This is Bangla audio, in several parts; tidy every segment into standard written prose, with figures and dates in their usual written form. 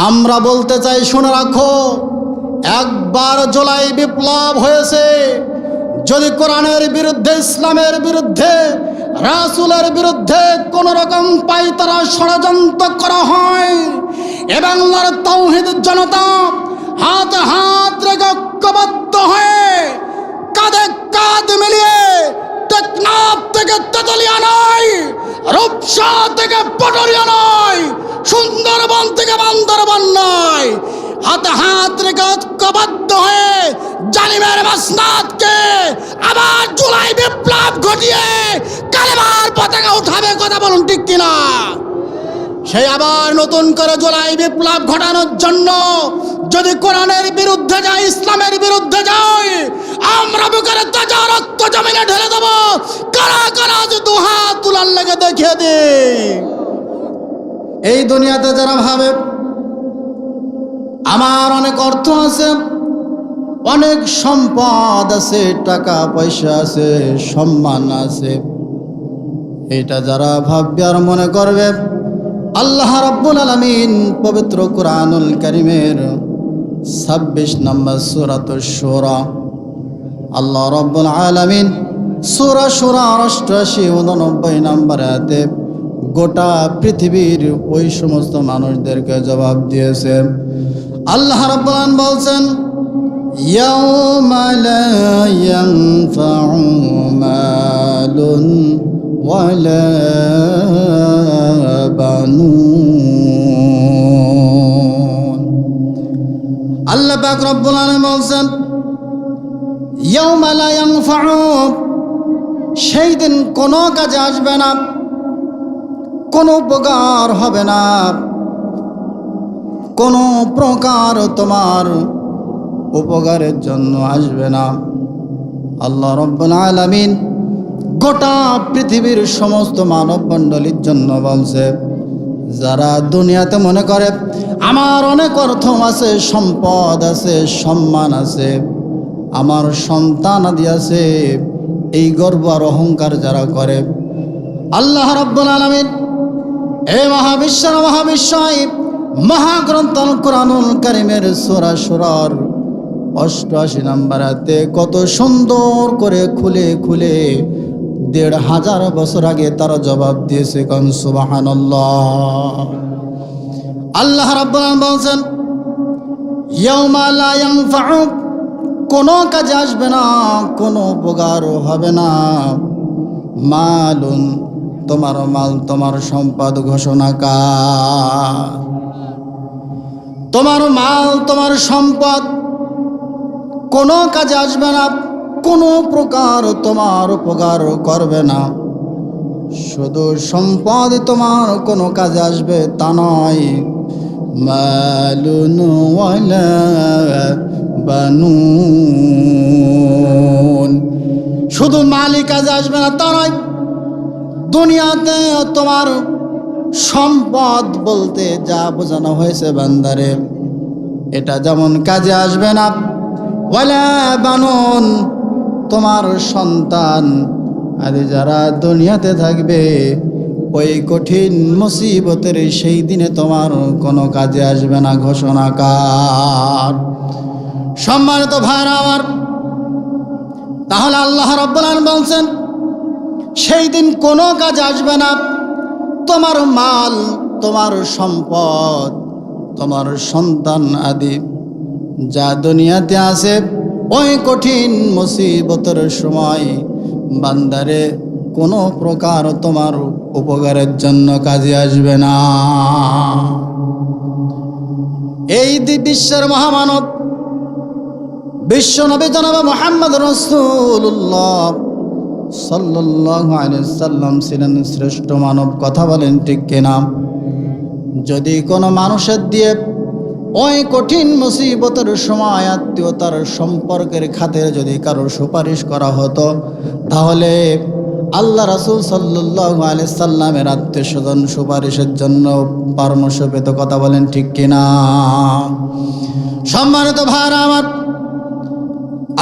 আমরা বলতে চাই, শুনে রাখো, একবার জুলাই বিপ্লব হয়েছে, যদি কোরআনের বিরুদ্ধে, ইসলামের বিরুদ্ধে, রাসূলের বিরুদ্ধে কোন রকম পায়তারা ষড়যন্ত্র করা হয়, এ বাংলার তাওহীদ জনতা হাতে হাত রেখে ঐক্যবদ্ধ হয়ে কাঁধে কাঁধ মিলিয়ে টেকনাফ থেকে তেতুলিয়া নয়, রূপসা থেকে পটুরিয়া নয়, সুন্দরবন থেকে বান্দরবান নয়, হাতে হাত রেখে ঐক্যবদ্ধ হয়ে জালিমের মাসনাদকে আবার জুলাই বিপ্লব ঘটিয়ে কালেমার পতাকা উঠাবে। কথা বলুন ঠিক কিনা? সেই আবার নতুন করে জুলাই বিপ্লব ঘটানোর জন্য যদি কোরআনের বিরুদ্ধে যায়, ইসলামের বিরুদ্ধে যায়, আমরা বুকের তাজা রক্ত জমিনে ঢেলে দেব। কারা কারা যে দুহাত তুলার লেগে দেখিয়ে দে। এই দুনিয়াতে যারা ভাবে আমার অনেক অর্থ আছে, অনেক সম্পদ আছে, টাকা পয়সা আছে, সম্মান আছে, এটা যারা ভাববে আর মনে করবে, আল্লাহ রাব্বুল আলামিন পবিত্র কুরআনুল কারীমের 26 নম্বর সূরাতুশ শুরা, আল্লাহ রাব্বুল আলামিন সূরা শুরা 88-89 নম্বর আয়াতে গোটা পৃথিবীর ওই সমস্ত মানুষদেরকে জবাব দিয়েছে। আল্লাহ রাব্বুল আলামিন বলছেন, ইয়াউমা লা ইয়ানফাউ মালুন ওয়ালা বানুন। আল্লাহ পাক রব্বুল আলামিন বলছেন, ইয়াউমা লা ইয়ানফাউ, সেই দিন কোনো কাজে আসবে না, কোনো উপকার হবে না, কোনো প্রকার তোমার উপকারের জন্য আসবে না। আল্লাহ রাব্বুল আলামিন গোটা পৃথিবীর সমস্ত মানব মণ্ডলীর জন্য বলছে, যারা দুনিয়াতে মনে করে আমার অনেক অর্থ আছে, সম্পদ আছে, সম্মান আছে, আমার সন্তান আদি আছে, এই গর্ব আর অহংকার যারা করে, আল্লাহ রাব্বুল আলামিন এই মহাবিশ্বের মহাবিশ্বয় মহাগ্রন্থ কুরআনুল কারীমের সূরা শুরার 88 নম্বর আয়াতে কত সুন্দর করে খুলে খুলে ১৫০০ বছর আগে তারা জবাব দিয়েছে। কোন সুবহানাল্লাহ। আল্লাহ রাব্বুল আলামিন বলেন, ইয়াউমা লা ইয়ানফাউ, কোনো কাজে আসবে না, কোনো উপকার হবে না, মালুন, তোমার মাল, তোমার সম্পদ ঘোষণাকার, তোমার মাল, তোমার সম্পদ কোনো কাজে আসবে না, কোনো প্রকার তোমার উপকার করবে না। শুধু সম্পদ তোমার কোনো কাজে আসবে তা নয়, মালুন ওয়ালা বানুন, শুধু মালই কাজে আসবে না তা নয়, দুনিয়াতে তোমার সম্পদ বলতে যা বোঝানো হয়েছে বান্দারে, এটা যেমন কাজে আসবে না, ওয়ালা বানুন, তোমার সন্তান আদি যারা দুনিয়াতে থাকবে ওই কঠিন মুসিবতের সেই দিনে তোমার কোনো কাজে আসবে না। ঘোষণাকার। সম্মানিত ভাইরা আমার, তাহলে আল্লাহ রাব্বুল আলামিন বলছেন, সেই দিন কোনো কাজ আসবে না, তোমার মাল, তোমার সম্পদ, তোমার সন্তান আদি যা দুনিয়াতে আছে, ওই কঠিন মুসিবতের সময় বান্দারে কোনো প্রকার তোমার উপকারের জন্য কাজে আসবে না। এই বিশ্বের মহামানব বিশ্বনবী জনাব মুহাম্মদ রাসূলুল্লাহ সাল্লাল্লাহু আলাইহি সাল্লাম ছিলেন শ্রেষ্ঠ মানব। কথা বলেন ঠিক কিনা? যদি কোনো মানুষের দিয়ে ওই কঠিন মুসিবতের সময় আত্মীয়তার সম্পর্কের খাতিরে যদি কারোর সুপারিশ করা হতো, তাহলে আল্লাহ রাসূল সাল্লাল্লাহু আলাইহি সাল্লামের আত্মীয় স্বজন সুপারিশের জন্য পরামর্শ পেত। কথা বলেন ঠিক কিনা? সম্মানিত ভাইরা আমার,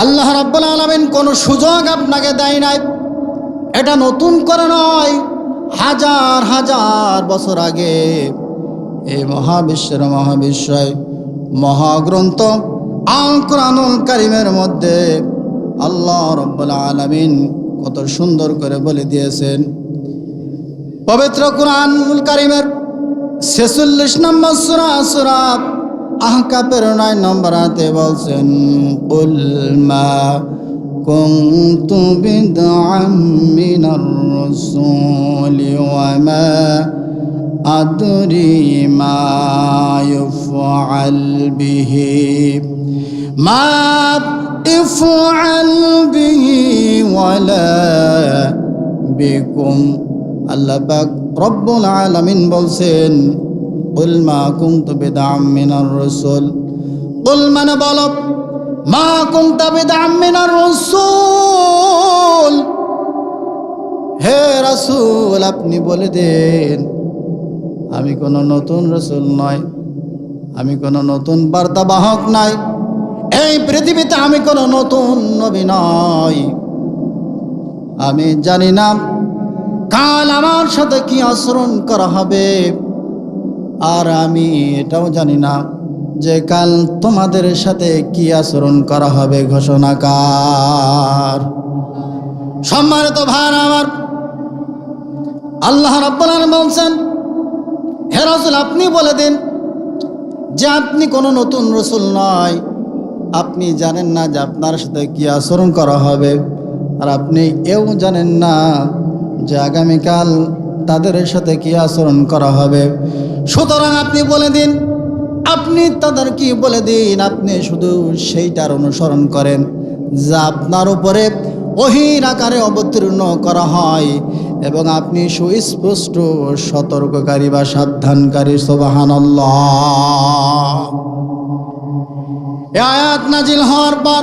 আল্লাহ রাব্বুল আলামিন কোনো সুযোগ আপনাকে দেয় নাই, এটা নতুন করে নয়, হাজার হাজার বছর আগে এই মহাবিশ্বের মহাবিশ্বয় মহাগ্রন্থ আল কোরআনুল কারীমের মধ্যে আল্লাহ রাব্বুল আলামিন কত সুন্দর করে বলে দিয়েছেন। পবিত্র কোরআনুল কারীমের 46 নম্বর সূরা সূরা আহকাফের 9 নম্বর আয়াতে বলছেন, কুল মা কুনতু বিদআম মিনার রাসূলি ওয়া মা আদরি মা ইউফআল বিহি ওয়ালা বিকুম। আল্লাহ পাক রব্বুল আলামিন বলছেন, কুল মা কুনতু বিদআম মিনার রাসূল, কুল মানে বলো, মা কুনতু বিদআম মিনার রাসূল, হে রাসূল আপনি বলে দেন আমি কোনো নতুন রাসূল নয়, আমি কোনো নতুন বার্তাবাহক নাই, এই পৃথিবীতে আমি কোনো নতুন নবী নই। আমি জানি না কাল আমার সাথে কি আচরণ করা হবে, আর আমি এটাও জানি না যে কাল তোমাদের সাথে কি আচরণ করা হবে ঘোষণাকার। সম্মানিত ভাইরা আমার, আল্লাহ রাব্বুল আলামিন বলছেন, হে রাসূল আপনি বলে দিন যে আপনি কোনো নতুন রাসূল নয়, আপনি জানেন না যে আপনার সাথে কি আচরণ করা হবে, আর আপনি এও জানেন না যে আগামীকাল তাদের সাথে কি আচরণ করা হবে। সুতরাং আপনি বলে দিন, আপনি তাদের কি বলে দিন, আপনি শুধু সেইটার অনুসরণ করেন যা আপনার উপরে ওহীর আকারে অবতীর্ণ করা হয়, এবং আপনি সুস্পষ্ট সতর্ককারী বা সাবধানকারী। সুবহানাল্লাহ। এই আয়াত নাজিল হওয়ার পর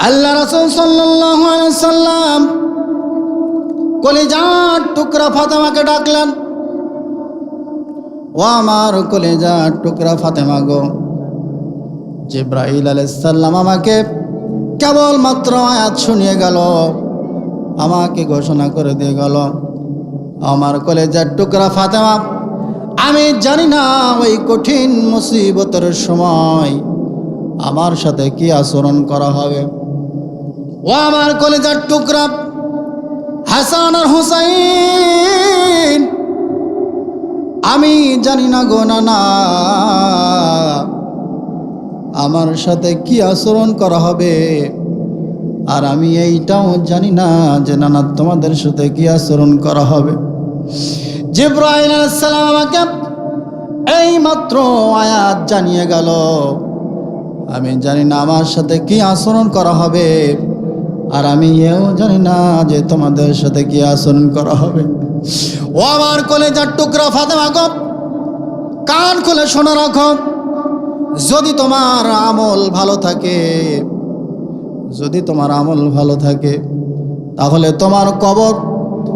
আল্লাহ রাসূল সাল্লাল্লাহু আলাইহি সাল্লাম কলিজার টুকরা ফাতেমাকে ডাকলেন, ও আমার কলিজার টুকরা ফাতেমা গো, জিবরাইল আলাইহিস সালাম আমাকে কেবলমাত্র আয়াত শুনিয়ে গেল, আমাকে ঘোষণা করে দিয়ে গেল, আমার কলিজার টুকরা ফাতেমা আমি জানি না ওই কঠিন মুসিবতের সময় আমার সাথে কি আচরণ করা হবে। ও আমার কলিজার টুকরা হাসান আর হুসাইন, আমি জানি না গো নানা আমার সাথে কি আচরণ করা হবে, আর আমি এইটাও জানি না যে নানা তোমাদের সাথে কি আচরণ করা হবে। জিবরাইল আলাইহিস সালাম আমাকে এই মাত্র আয়াত জানিয়ে গেল, আমি জানি না আমার সাথে কি আচরণ করা হবে, আর আমি এও জানি না যে তোমাদের সাথে কি আচরণ করা হবে। ও আমার কলিজার টুকরা ফাতেমা গো, কান খুলে শোনা রাখো, যদি তোমার আমল ভালো থাকে, যদি তোমার আমল ভালো থাকে, তাহলে তোমার কবর,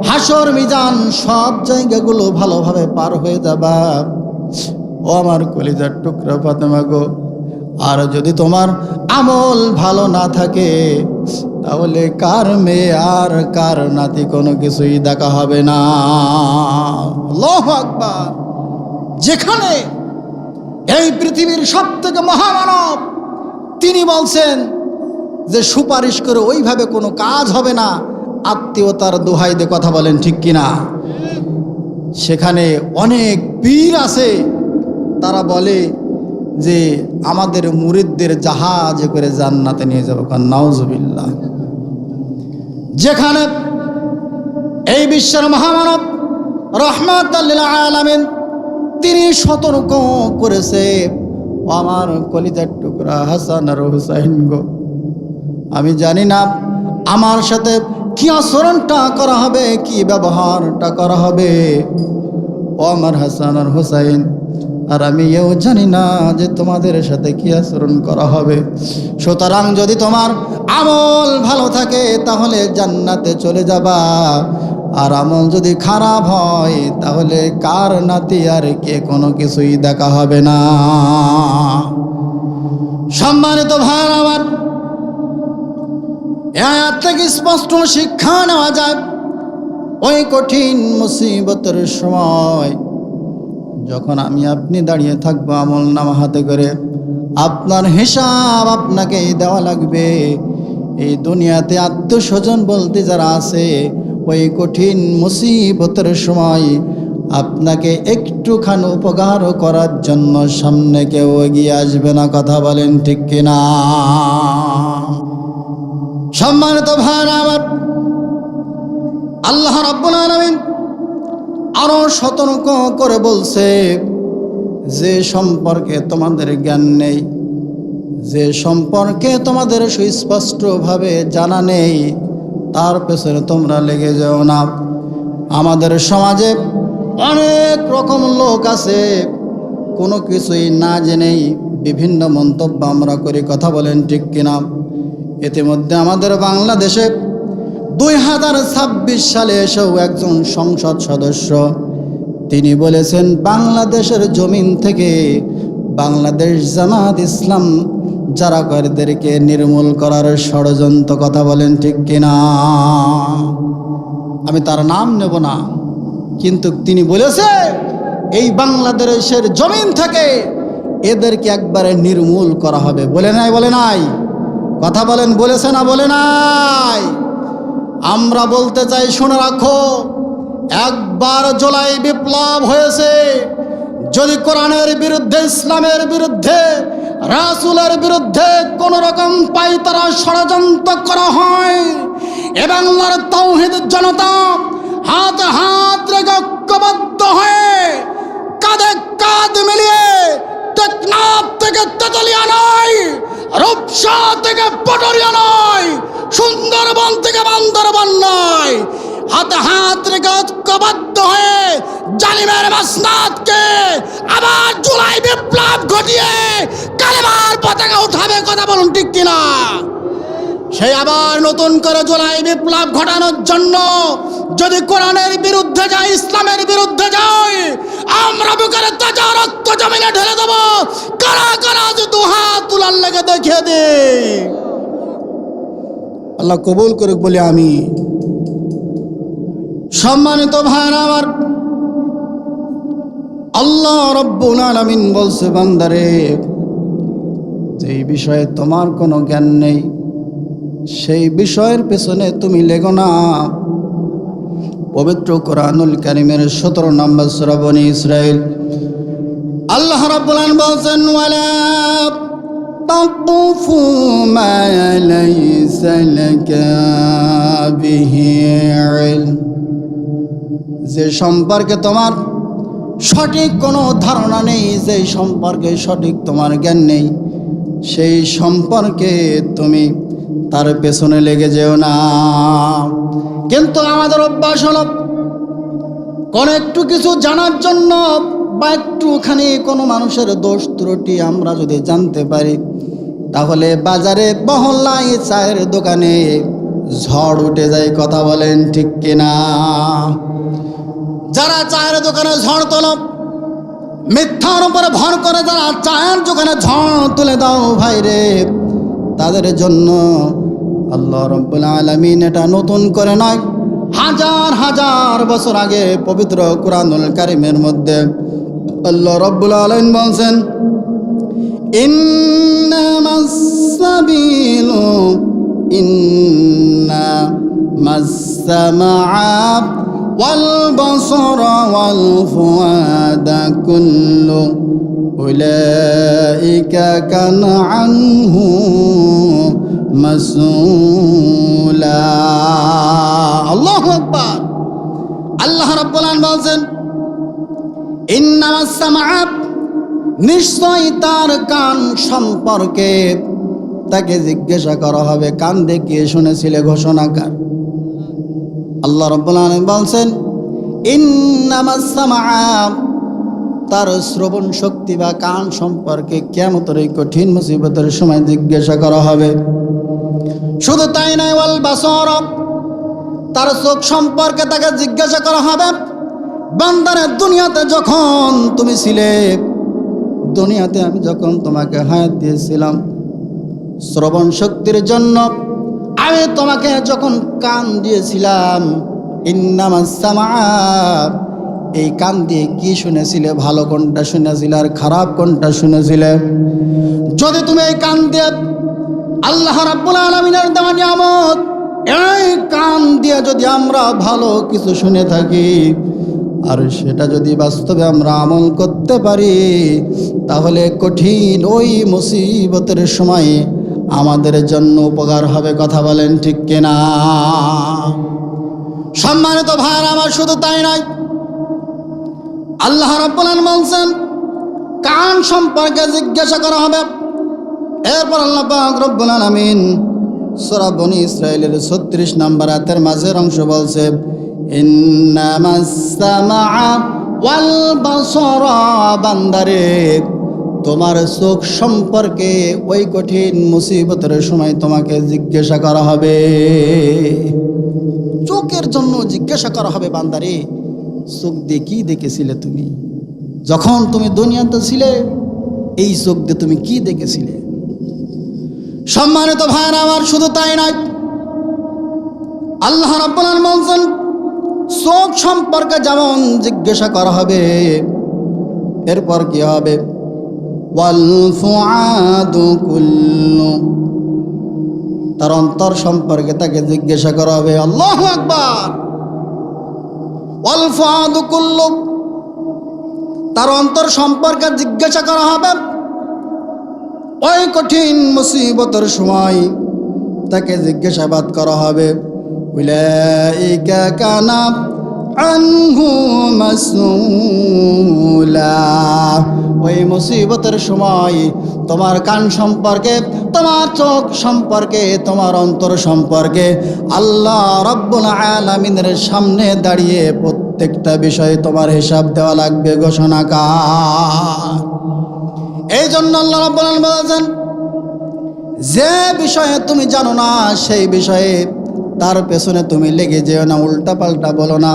হাসর, মিজান সব জায়গাগুলো ভালোভাবে পার হয়ে যাবা। ও আমার কলিজার টুকরা ফাতেমা গো, আর যদি তোমার আমল ভালো না থাকে, তাহলে কার মেয়ে আর কার নাতি কোনো কিছুই দেখা হবে না। আল্লাহু আকবার। যেখানে এই পৃথিবীর সবথেকে মহামানব তিনি বলছেন যে সুপারিশ করে ওইভাবে কোনো কাজ হবে না, আত্মীয়তার দোহাই দিয়ে কথা বলেন ঠিক কিনা। সেখানে অনেক পীর আছে, তারা বলে যে আমাদের মুরিদদের জাহাজে করে জান্নাতে নিয়ে যাবো, নাউজুবিল্লাহ। যেখানে এই বিশ্বের মহামানব রাহমাতুল লিল আলামিন তিনি সতর্ক করেছে, ও আমার কলিজার টুকরা হাসান আর হুসাইন গো, আমি জানি না আমার সাথে কি আচরণটা করা হবে, কি ব্যবহারটা করা হবে। ও আমার হাসান আর হুসাইন, আর আমি এও জানি না যে তোমাদের সাথে কি আচরণ করা হবে। সুতরাং যদি তোমার আমল ভালো থাকে তাহলে জান্নাতে চলে যাবা, আর আমল যদি খারাপ হয় তাহলে কার নাতি আর কে কোনো কিছুই দেখা হবে না। সম্মানিত ভাই আমার, এই আয়াত থেকে স্পষ্ট শিক্ষা নেওয়া যায়, ওই কঠিন মুসিবতের সময় যখন আমি আপনি দাঁড়িয়ে থাকবো আমলনামা হাতে করে, আপনার হিসাব আপনাকেই দেওয়া লাগবে। এই দুনিয়াতে আত্মস্বজন বলতে যারা আছে, ওই কঠিন মুসিবতের সময় আপনাকে একটুখানি উপকার করার জন্য সামনে কেউ এগিয়ে আসবে না। কথা বলেন ঠিক কিনা? সম্মানিত ভাইরা আমার, আল্লাহ রাব্বুল আলামিন আরো সতর্ক করে বলছে, যে সম্পর্কে তোমাদের জ্ঞান নেই, যে সম্পর্কে তোমাদের সুস্পষ্টভাবে জানা নেই, তার পেছনে তোমরা লেগে যাও না। আমাদের সমাজে অনেক রকম লোক আছে, কোনো কিছুই না জেনেই বিভিন্ন মন্তব্য আমরা করি। কথা বলেন ঠিক কিনা? ইতিমধ্যে আমাদের বাংলাদেশে 2026 সালে এসেও একজন সংসদ সদস্য তিনি বলেছেন, বাংলাদেশের জমিন থেকে বাংলাদেশ জামাত ইসলাম যারা কারীদেরকে নির্মূল করার ষড়যন্ত্র। কথা বলেন ঠিক কিনা? আমি তার নাম নেব না, কিন্তু তিনি বলেছে এই বাংলাদেশের জমিন থেকে এদেরকে একবারে নির্মূল করা হবে। বলে নাই? বলে নাই? কথা বলেন, বলেছে না বলে নাই? আমরা বলতে চাই, শুনে রাখো, একবার জুলাই বিপ্লব হয়েছে। যদি কোরআনের বিরুদ্ধে, ইসলামের বিরুদ্ধে, রাসূলের বিরুদ্ধে কোন রকম পায়তারা ষড়যন্ত্র করা হয়, এ বাংলার তাওহীদ জনতা হাতে হাত রেখে ঐক্যবদ্ধ হয়ে কাঁধে কাঁধ মিলিয়ে টেকনাফ থেকে তেতুলিয়া নয়, রূপসা থেকে পটুরিয়া নয়, সুন্দরবন থেকে বান্দরবান নয়, হাতে হাত রেখে ঐক্যবদ্ধ হয়ে জালিমের মাসনাদকে আবার জুলাই বিপ্লব ঘটিয়ে কালেমার পতাকা উঠাবে। কথা বলুন ঠিক কিনা? সেই আবার নতুন করে জুলাই বিপ্লব ঘটানোর জন্য যদি কোরআনের বিরুদ্ধে যায়, ইসলামের বিরুদ্ধে যায়, আমরা বুকের তাজা রক্ত জমিনে ঢেলে দেব। কারা কারা যে দুহাত তুলার লেগে দেখিয়ে দে। আল্লাহ কবুল করুক বলে আমি। সম্মানিত ভাইরা আমার, আল্লাহ রাব্বুল আলামিন বলছে, বান্দারে, যেই বিষয়ে তোমার কোনো জ্ঞান নেই সেই বিষয়ের পেছনে তুমি লেগো না। পবিত্র কোরআনুল কারীমের 17 নম্বর সূরা বনী ইসরাঈল আল্লাহ রাব্বুল আলামিন বলছেন, ওয়ালা তাকফু মা লাইসা লাকা বিহি ইলম। যে সম্পর্কে তোমার সঠিক কোনো ধারণা নেই, যে সম্পর্কে সঠিক তোমার জ্ঞান নেই, সেই সম্পর্কে তুমি তার পেছনে লেগে যেও না। কিন্তু আমাদের অভ্যাস হলো, কোনো একটু কিছু জানার জন্য বা একটুখানি কোনো মানুষের দোষ ত্রুটি আমরা যদি জানতে পারি, তাহলে বাজারে মহল্লায় চায়ের দোকানে ঝড় উঠে যায়। কথা বলেন ঠিক কিনা? যারা চায়ের দোকানে ঝড় তোলো, মিথ্যার উপরে ভর করে যারা চায়ের দোকানে ঝড় তুলে দাও, ভাই রে, তাদের জন্য আল্লাহ রাব্বুল আলামিন এটা নতুন করে নয়, হাজার হাজার বছর আগে পবিত্র কোরআনুল কারীমের মধ্যে আল্লাহ রাব্বুল আলামিন বলছেন, ইন্নামাস সাবিলু ইন্নামাস সামাআ ওয়াল বাসারা ওয়াল ফুআদা কুল্লু উলাইকা কানা আনহু মাসউলা। আল্লাহু আকবার। আল্লাহ রাব্বুল আলামিন বলেন, ইন্নামাস সামাআ, নিশ্চয় তার কান সম্পর্কে তাকে জিজ্ঞাসা করা হবে, কান দেখিয়ে শুনেছিলে ঘোষণাকার। আল্লাহ রাব্বুল আলামিন বলেন, ইন্নামাস সামাআ, তার শ্রবণ শক্তি বা কান সম্পর্কে কিয়ামতের এই কঠিন মুসিবতের সময় জিজ্ঞাসা করা হবে। শুধু তাই নয়, ওয়াল বাসার, তার চোখ সম্পর্কে তাকে জিজ্ঞাসা করা হবে। বান্দারে, দুনিয়াতে যখন তুমি ছিলে, দুনিয়াতে আমি যখন তোমাকে হায়াত দিয়েছিলাম শ্রবণ শক্তির জন্য, আমি তোমাকে যখন কান দিয়েছিলাম, ইন্নামাস সামাআ, এই কান দিয়ে কি শুনেছিলে, ভালো কোনটা শুনেছিলে আর খারাপ কোনটা শুনেছিলে? যদি তুমি এই কান দিয়ে আল্লাহ রাব্বুল আলামিনের দেওয়া নিয়ামত, এই কান দিয়ে যদি আমরা ভালো কিছু শুনে থাকি আর সেটা যদি বাস্তবে আমরা আমল করতে পারি, তাহলে কঠিন ওই মুসিবতের সময় আমাদের জন্য উপকার হবে। কথা বলেন ঠিক কিনা? সম্মানিত ভাইরা আমার, শুধু তাই নয়, আল্লাহ রাব্বুল আলামিন বলছেন কান সম্পর্কে জিজ্ঞাসা করা হবে। এরপর আল্লাহ পাক রব্বুল আলামিন সূরা বনী ইসরাঈলের 36 নম্বর আয়াতের মাঝের অংশ বলছে, ইন্নামাস সামাআ ওয়াল বাসারা, বান্দারে তোমার চোখ সম্পর্কে ওই কঠিন মুসিবতের সময় তোমাকে জিজ্ঞাসা করা হবে। চোখের জন্য জিজ্ঞাসা করা হবে, বান্দারে চোখ দিয়ে কি দেখেছিলে তুমি? যখন তুমি দুনিয়াতে ছিলে এই চোখ দিয়ে তুমি কি দেখেছিলে? সম্মানিত ভাইরা আমার, শুধু তাই নয়, আল্লাহ রাব্বুল আলামিন বলেন চোখ সম্পর্কে যেমন জিজ্ঞাসা করা হবে, এরপর কি হবে? ওয়াল ফুআদু কুল্লু, তার অন্তর সম্পর্কে তাকে জিজ্ঞাসা করা হবে। আল্লাহু আকবার। ওয়াল ফুআদু কুল্লু, তার অন্তর সম্পর্কে জিজ্ঞাসা করা হবে। ওই কঠিন মুসিবতের সময় তাকে জিজ্ঞাসাবাদ করা হবে। উলাইকা কানা আনহু মাসউলা, ওই মুসিবতের সময় তোমার কান সম্পর্কে, তোমার চোখ সম্পর্কে, তোমার অন্তর সম্পর্কে আল্লাহ রাব্বুল আলামিনের সামনে দাঁড়িয়ে প্রত্যেকটা বিষয়ে তোমার হিসাব দেওয়া লাগবে ঘোষণাকার। এই জন্য আল্লাহ রাব্বুল আলামিন বলেছেন, যে বিষয়ে তুমি জানো না সেই বিষয়ে তার পেছনে তুমি লেগে যেও না, উল্টা পাল্টা বলো না।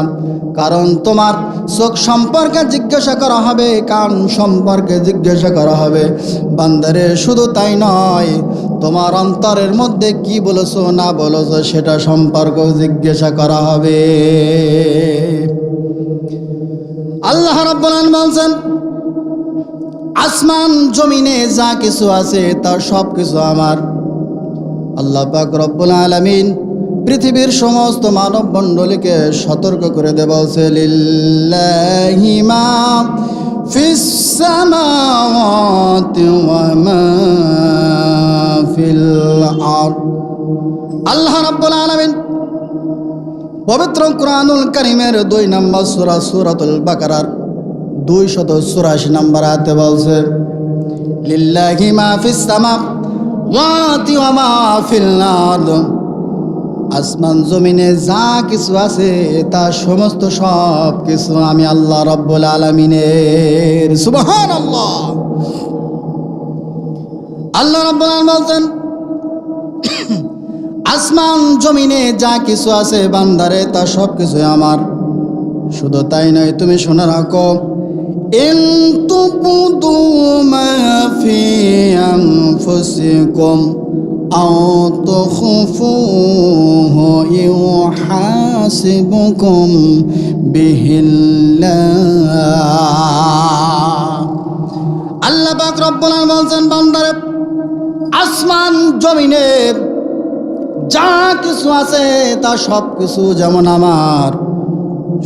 কারণ তোমার চোখ সম্পর্কে জিজ্ঞাসা করা হবে, কান সম্পর্কে জিজ্ঞাসা করা হবে। বান্দারে শুধু তাই নয়, তোমার অন্তরের মধ্যে কি বলেছো না বলেছো সেটা সম্পর্কেও জিজ্ঞাসা করা হবে। আল্লাহ রাব্বুল আলামিন বলেন, আসমান জমিনে যা কিছু আছে তার সব কিছু আমার। আল্লাহ পাক রব্বুল আলামিন পৃথিবীর সমস্ত মানব মণ্ডলীকে সতর্ক করে দেয়া বলছে, লিল্লাহি মা ফিস সামাওয়াতি ওয়া মা ফিল আরদ। আল্লাহ রাব্বুল আলামিন পবিত্র কুরআনুল কারীমের 2 নম্বর সূরা সূরাতুল বাকারার 284 নম্বর আয়াতে বলছে, লিল্লাহি মা ফিস সামাওয়াতি ওয়া মা ফিল আরদ, আসমান জমিনে যা কিছু আছে তা সমস্ত সব কিছু আমি আল্লাহ রাব্বুল আলামিনের। সুবহানাল্লাহ। আল্লাহ রাব্বুল আলামিন বলেন, আসমান জমিনে যা কিছু আছে বান্দারে তা সব কিছু আমার। শুধু তাই নয়, তুমি শুনে রাখো, ইন তুবদু মা ফি আনফুসিকুম আও তুখফুহু ইউহাসিবুকুম বিহিল্লাহ। আল্লাহ পাক রব্বুল আলামিন বলেন, বান্দারে আসমান জমিনে যা কিছু আছে তা সব কিছু যেমন আমার।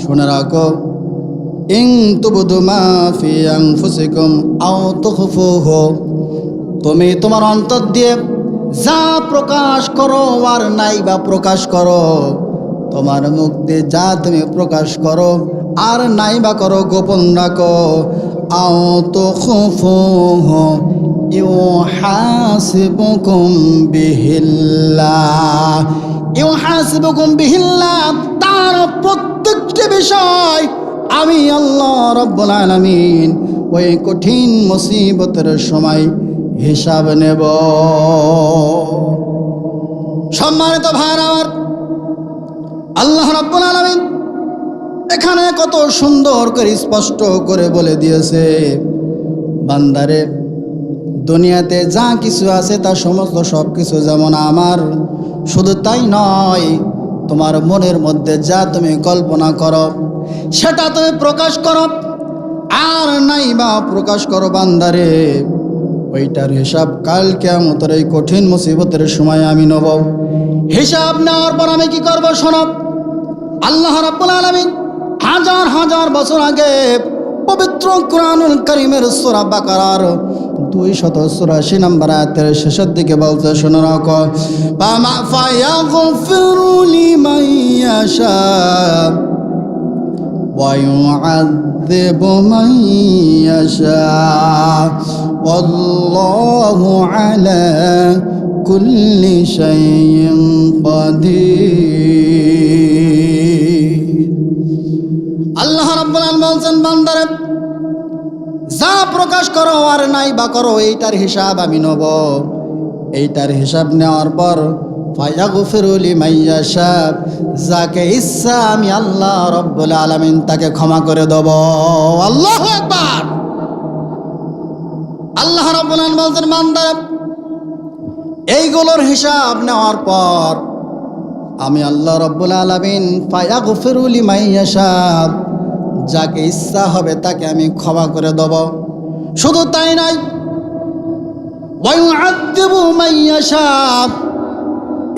শুনে রাখো, ইন তুবদু মা ফি আনফুসিকুম আও তুখফুহু, তুমি তোমার অন্তর দিয়ে যা প্রকাশ করো আর নাই বা প্রকাশ করো, তোমার মুখ দিয়ে যা তুমি প্রকাশ করো আর নাই বা করো, গোপন রাখো, আও তুখফুহু ইউহাসিবুকুম বিহিল্লাহ, ইউহাসিবুকুম বিহিল্লাহ, তার প্রত্যেকটি বিষয় আমি আল্লাহ রাব্বুল আলামিন ওই কঠিন মুসিবতের সময় হিসাব নেব। সম্মানিত ভাইরা আমার, আল্লাহ রাব্বুল আলামিন এখানে কত সুন্দর করে স্পষ্ট করে বলে দিয়েছে, বান্দারে দুনিয়াতে যা কিছু আছে তা সমস্ত সব কিছু যেমন আমার। শুধু তাই নয়, তোমার মনের মধ্যে যা তুমি কল্পনা করো সেটা তুমি প্রকাশ করো, আর নাই বা প্রকাশ করো বান্দারে, ওইটার হিসাব কাল কিয়ামতের এই কঠিন মুসিবতের সময় আমি নেব। হিসাব নেওয়ার পর আমি কি করব শোনো। আল্লাহ রাব্বুল আলামিন হাজার হাজার বছর আগে পবিত্র কুরআনুল কারীমের সূরা বাকারার 284 নম্বর আয়াতের শেষের দিকে বলতে শোনো রাখো, ফায়াগফিরু লিমান ইয়াশা ওয়া ইউআযযিবু মান ইয়াশা ওয়াল্লাহু আলা কুল্লি শাইইন কাদির। আল্লাহ রাব্বুল আলামিন বলছেন, বান্দারে যা প্রকাশ করো আর নাই বা করো এইটার হিসাব আমি নেব। এইটার হিসাব নেওয়ার পর ফায়াগফিরু লিমান ইয়াশা, যাকে ইচ্ছা আমি আল্লাহ রাব্বুল আলামিন তাকে ক্ষমা করে দেব। আল্লাহু আকবার। আল্লাহ রাব্বুল আলামিন বলছেন, বান্দারে এইগুলোর হিসাব নেওয়ার পর আমি আল্লাহ রাব্বুল আলামিন ফায়াগফিরু লিমান ইয়াশা, যাকে ইচ্ছা হবে তাকে আমি ক্ষমা করে দেব। শুধু তাই নাই, ওয়া ইউআযযিবু মান ইয়াশা,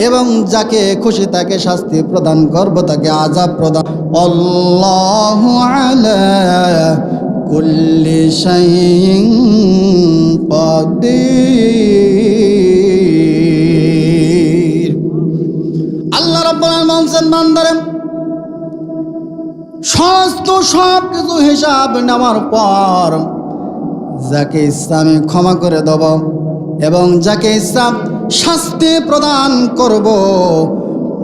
এবং যাকে খুশি তাকে শাস্তি প্রদান করব, তাকে আযাব প্রদান। আল্লাহু আলা কুল্লি শাইইন কাদির। আল্লাহ রাব্বুল আলামিন বলেন, বান্দারে সমস্ত সব কিছু হিসাব নেওয়ার পর যাকে ইচ্ছা আমি ক্ষমা করে দেব, এবং যাকে ইচ্ছা শাস্তি প্রদান করব।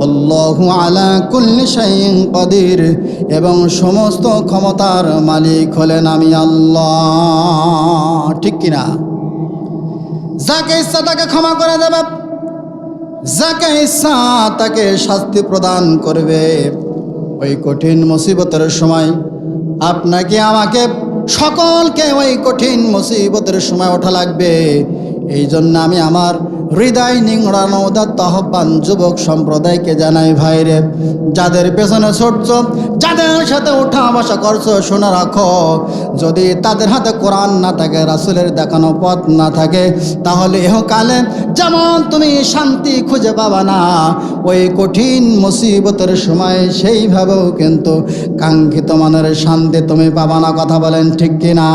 আল্লাহু আলা কুল্লি শাইইন কাদির, এবং সমস্ত ক্ষমতার মালিক হলেন আমি আল্লাহ। ঠিক কিনা? যাকে ইচ্ছা তাকে ক্ষমা করে দেবে, যাকে ইচ্ছা তাকে শাস্তি প্রদান করবে। ওই কঠিন মুসিবতের সময় আপনাকে আমাকে সকলকে ওই কঠিন মুসিবতের সময় ওঠা লাগবে। এই জন্য আমি আমার হৃদয় নিংড়ানো উদাত্ত আহ্বান যুবক সম্প্রদায়কে জানাই, ভাইরে যাদের পেছনে ছুটছ, যাদের সাথে উঠা বসা করছো, শুনে রাখো, যদি তাদের হাতে কোরআন না থাকে, রাসূলের দেখানো পথ না থাকে, তাহলে ইহকালে যেমন তুমি শান্তি খুঁজে পাবা না, ওই কঠিন মুসিবতের সময় সেইভাবেও কিন্তু কাঙ্ক্ষিত মানের শান্তি তুমি পাবা না। কথা বলেন ঠিক কিনা?